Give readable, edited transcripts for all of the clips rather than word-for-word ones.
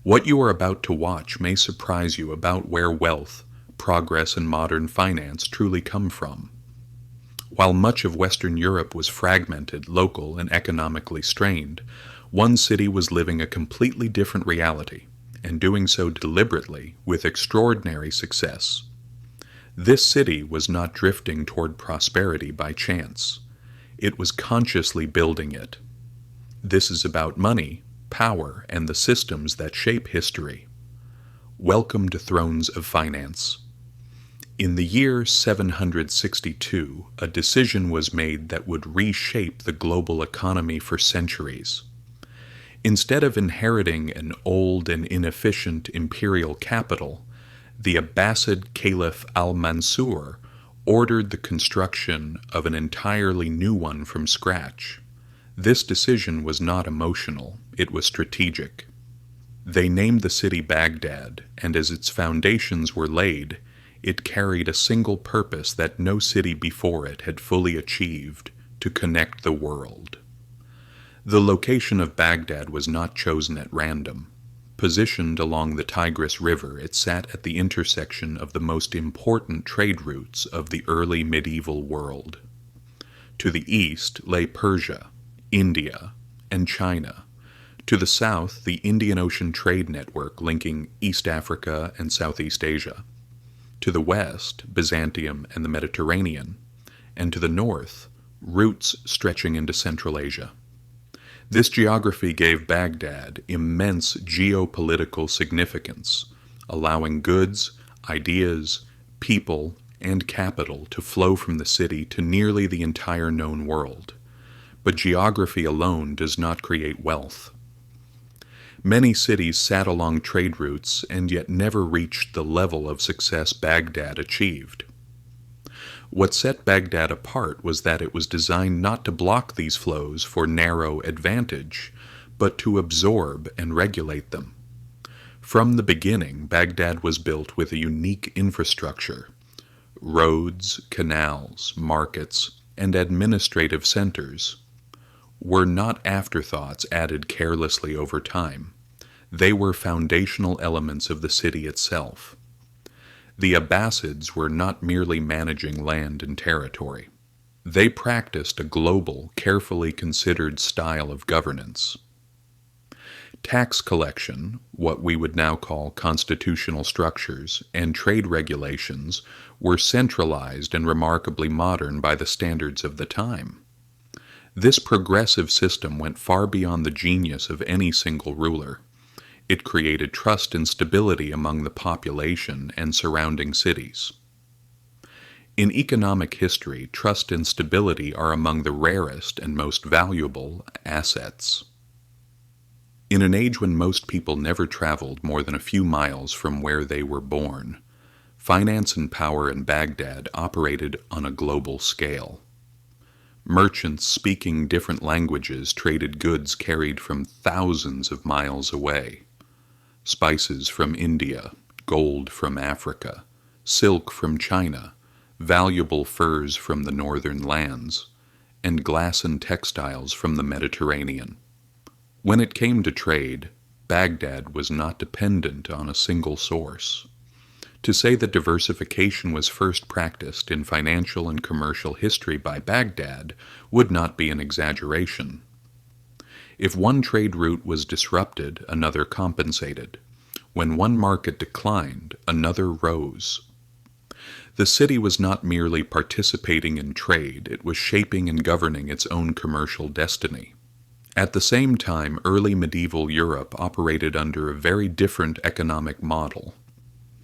What you are about to watch may surprise you about where wealth, progress, and modern finance truly come from. While much of Western Europe was fragmented, local, and economically strained, one city was living a completely different reality, and doing so deliberately with extraordinary success. This city was not drifting toward prosperity by chance. It was consciously building it. This is about money, power, and the systems that shape history. Welcome to Thrones of Finance. In the year 762, a decision was made that would reshape the global economy for centuries. Instead of inheriting an old and inefficient imperial capital, the Abbasid Caliph al-Mansur ordered the construction of an entirely new one from scratch. This decision was not emotional, it was strategic. They named the city Baghdad, and as its foundations were laid, it carried a single purpose that no city before it had fully achieved: to connect the world. The location of Baghdad was not chosen at random. Positioned along the Tigris River, it sat at the intersection of the most important trade routes of the early medieval world. To the east lay Persia, India, and China. To the south, the Indian Ocean trade network linking East Africa and Southeast Asia. To the west, Byzantium and the Mediterranean. And to the north, routes stretching into Central Asia. This geography gave Baghdad immense geopolitical significance, allowing goods, ideas, people, and capital to flow from the city to nearly the entire known world. But geography alone does not create wealth. Many cities sat along trade routes and yet never reached the level of success Baghdad achieved. What set Baghdad apart was that it was designed not to block these flows for narrow advantage, but to absorb and regulate them. From the beginning, Baghdad was built with a unique infrastructure. Roads, canals, markets, and administrative centers were not afterthoughts added carelessly over time. They were foundational elements of the city itself. The Abbasids were not merely managing land and territory. They practiced a global, carefully considered style of governance. Tax collection, what we would now call constitutional structures, and trade regulations were centralized and remarkably modern by the standards of the time. This progressive system went far beyond the genius of any single ruler. It created trust and stability among the population and surrounding cities. In economic history, trust and stability are among the rarest and most valuable assets. In an age when most people never traveled more than a few miles from where they were born, finance and power in Baghdad operated on a global scale. Merchants speaking different languages traded goods carried from thousands of miles away. Spices from India, gold from Africa, silk from China, valuable furs from the northern lands, and glass and textiles from the Mediterranean. When it came to trade, Baghdad was not dependent on a single source. To say that diversification was first practiced in financial and commercial history by Baghdad would not be an exaggeration. If one trade route was disrupted, another compensated. When one market declined, another rose. The city was not merely participating in trade, it was shaping and governing its own commercial destiny. At the same time, early medieval Europe operated under a very different economic model.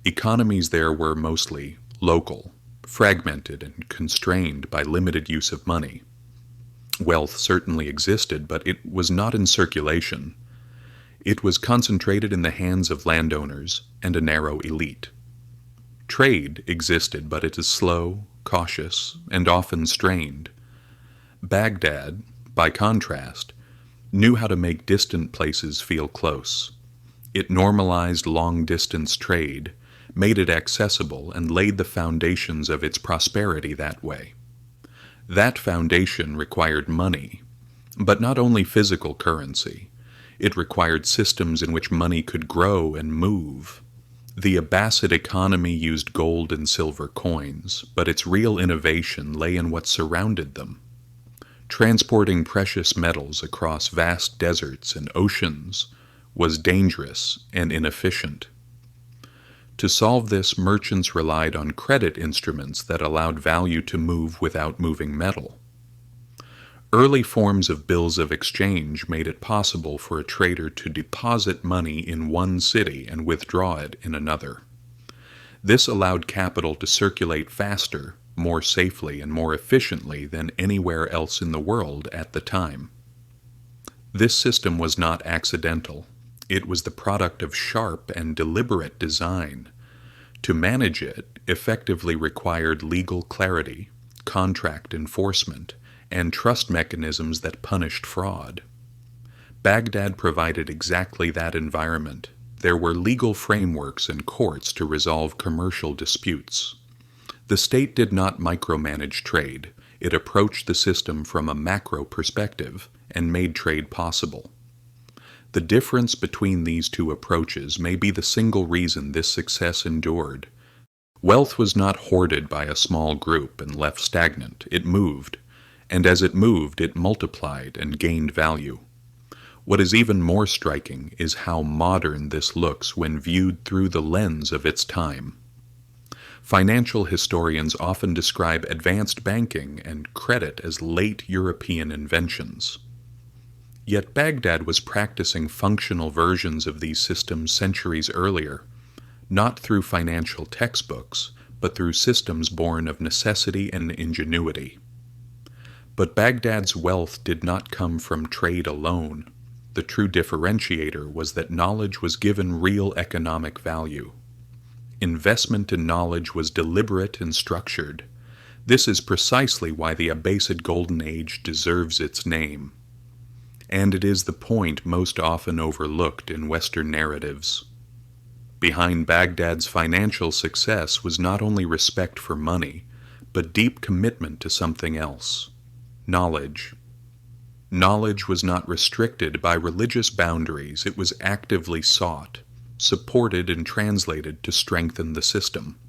Economies there were mostly local, fragmented, and constrained by limited use of money. Wealth certainly existed, but it was not in circulation. It was concentrated in the hands of landowners and a narrow elite. Trade existed, but it is slow, cautious, and often strained. Baghdad, by contrast, knew how to make distant places feel close. It normalized long-distance trade, made it accessible, and laid the foundations of its prosperity that way. That foundation required money, but not only physical currency. It required systems in which money could grow and move. The Abbasid economy used gold and silver coins, but its real innovation lay in what surrounded them. Transporting precious metals across vast deserts and oceans was dangerous and inefficient. To solve this, merchants relied on credit instruments that allowed value to move without moving metal. Early forms of bills of exchange made it possible for a trader to deposit money in one city and withdraw it in another. This allowed capital to circulate faster, more safely, and more efficiently than anywhere else in the world at the time. This system was not accidental. It was the product of sharp and deliberate design. To manage it effectively required legal clarity, contract enforcement, and trust mechanisms that punished fraud. Baghdad provided exactly that environment. There were legal frameworks and courts to resolve commercial disputes. The state did not micromanage trade. It approached the system from a macro perspective and made trade possible. The difference between these two approaches may be the single reason this success endured. Wealth was not hoarded by a small group and left stagnant. It moved, and as it moved, it multiplied and gained value. What is even more striking is how modern this looks when viewed through the lens of its time. Financial historians often describe advanced banking and credit as late European inventions. Yet Baghdad was practicing functional versions of these systems centuries earlier, not through financial textbooks, but through systems born of necessity and ingenuity. But Baghdad's wealth did not come from trade alone. The true differentiator was that knowledge was given real economic value. Investment in knowledge was deliberate and structured. This is precisely why the Abbasid Golden Age deserves its name. And it is the point most often overlooked in Western narratives. Behind Baghdad's financial success was not only respect for money, but deep commitment to something else: knowledge. Knowledge was not restricted by religious boundaries. It was actively sought, supported, and translated to strengthen the system.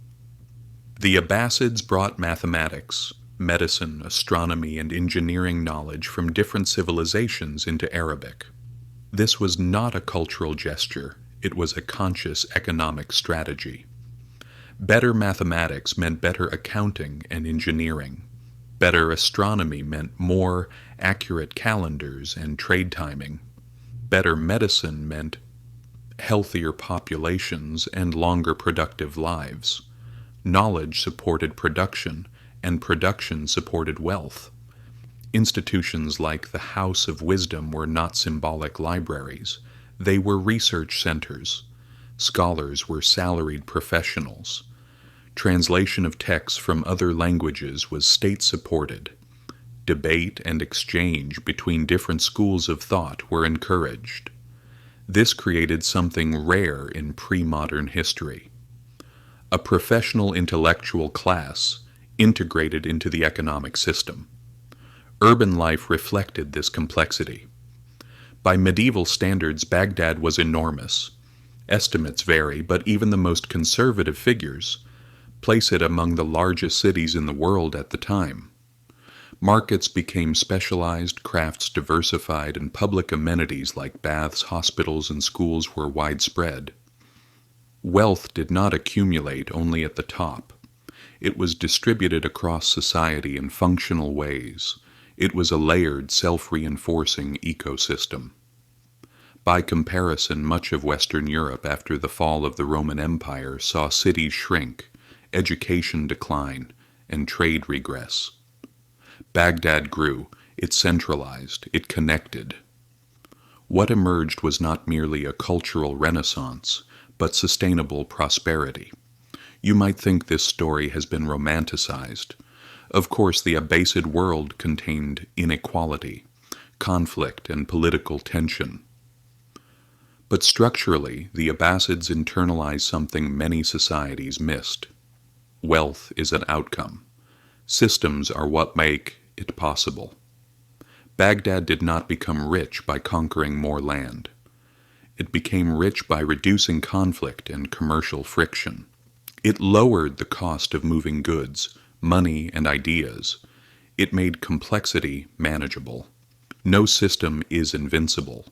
The Abbasids brought mathematics, medicine, astronomy, and engineering knowledge from different civilizations into Arabic. This was not a cultural gesture. It was a conscious economic strategy. Better mathematics meant better accounting and engineering. Better astronomy meant more accurate calendars and trade timing. Better medicine meant healthier populations and longer productive lives. Knowledge supported production, and production supported wealth. Institutions like the House of Wisdom were not symbolic libraries. They were research centers. Scholars were salaried professionals. Translation of texts from other languages was state-supported. Debate and exchange between different schools of thought were encouraged. This created something rare in pre-modern history: a professional intellectual class integrated into the economic system. Urban life reflected this complexity. By medieval standards, Baghdad was enormous. Estimates vary, but even the most conservative figures place it among the largest cities in the world at the time. Markets became specialized, crafts diversified, and public amenities like baths, hospitals, and schools were widespread. Wealth did not accumulate only at the top. It was distributed across society in functional ways. It was a layered, self-reinforcing ecosystem. By comparison, much of Western Europe after the fall of the Roman Empire saw cities shrink, education decline, and trade regress. Baghdad grew, it centralized, it connected. What emerged was not merely a cultural renaissance, but sustainable prosperity. You might think this story has been romanticized. Of course, the Abbasid world contained inequality, conflict, and political tension. But structurally, the Abbasids internalized something many societies missed. Wealth is an outcome. Systems are what make it possible. Baghdad did not become rich by conquering more land. It became rich by reducing conflict and commercial friction. It lowered the cost of moving goods, money, and ideas. It made complexity manageable. No system is invincible.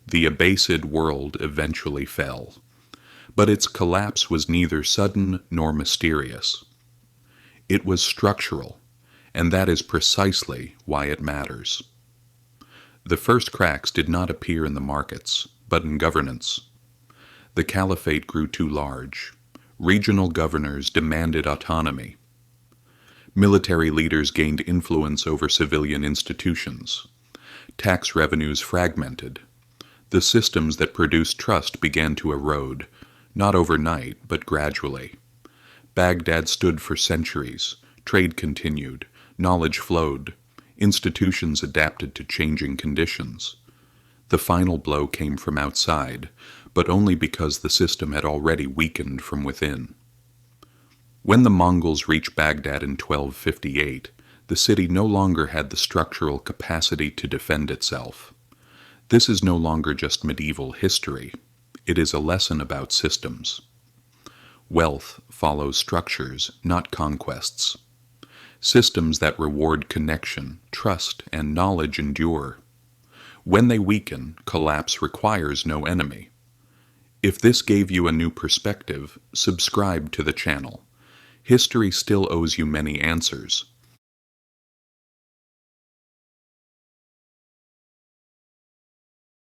The Abbasid world eventually fell. But its collapse was neither sudden nor mysterious. It was structural, and that is precisely why it matters. The first cracks did not appear in the markets, but in governance. The caliphate grew too large. Regional governors demanded autonomy. Military leaders gained influence over civilian institutions. Tax revenues fragmented. The systems that produced trust began to erode, not overnight, but gradually. Baghdad stood for centuries. Trade continued. Knowledge flowed. Institutions adapted to changing conditions. The final blow came from outside, but only because the system had already weakened from within. When the Mongols reached Baghdad in 1258, the city no longer had the structural capacity to defend itself. This is no longer just medieval history. It is a lesson about systems. Wealth follows structures, not conquests. Systems that reward connection, trust, and knowledge endure. When they weaken, collapse requires no enemy. If this gave you a new perspective, subscribe to the channel. History still owes you many answers.